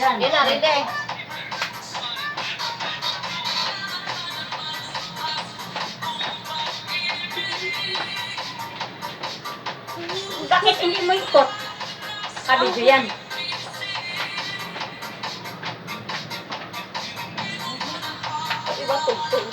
Yan. Yun na, ready. Bakit hindi mo ikot? Kabidyo yan. Iba tugtog.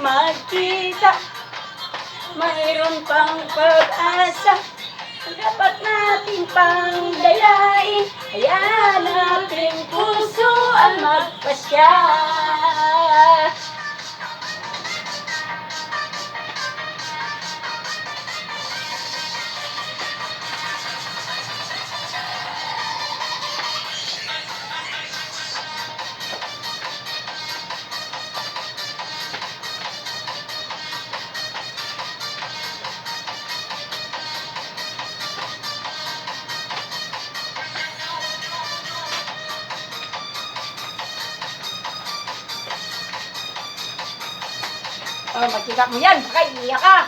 Magkita, mayroon pang pag-asa. Dapat natin pang dayain. Hayaan natin puso ang magpasya. Oh, magkita mo yan, baka iiyak ka.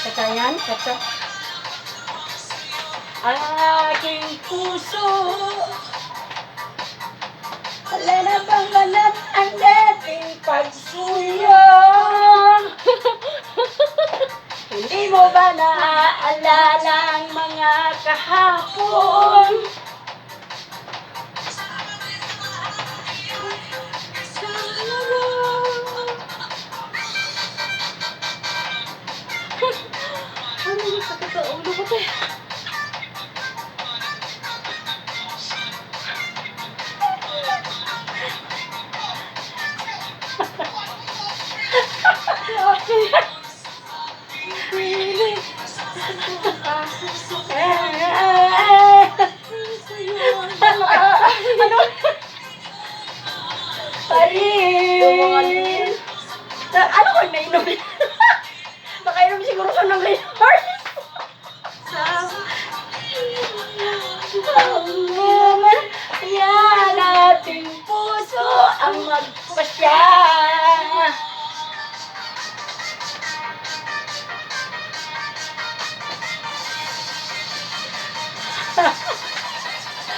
Kata yan, kata. Aking puso, wala na bang ganap ang dating pagsuyo? Hindi mo ba naaalala ang mga kahapon? Ano sakit sa ulo ko, te? Ano? Parin! Ano ko nainom? Baka inom siguro ka ng Raynor. Yan ating puso ang magpasya.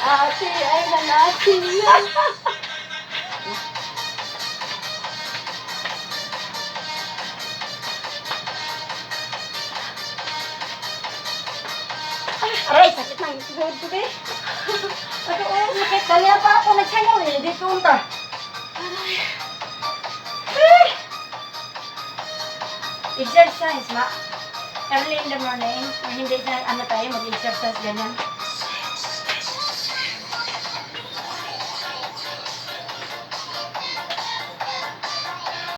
Ate ay nanasin yan. Aray, sakit ng tuhod ko, be. Ano, sakit. Dali pa ako nagsanyaw eh. Dito unta. Aray. Eh. Exercise, ma. Early in the morning. Hindi na ano tayo, mag-exercise ganyan.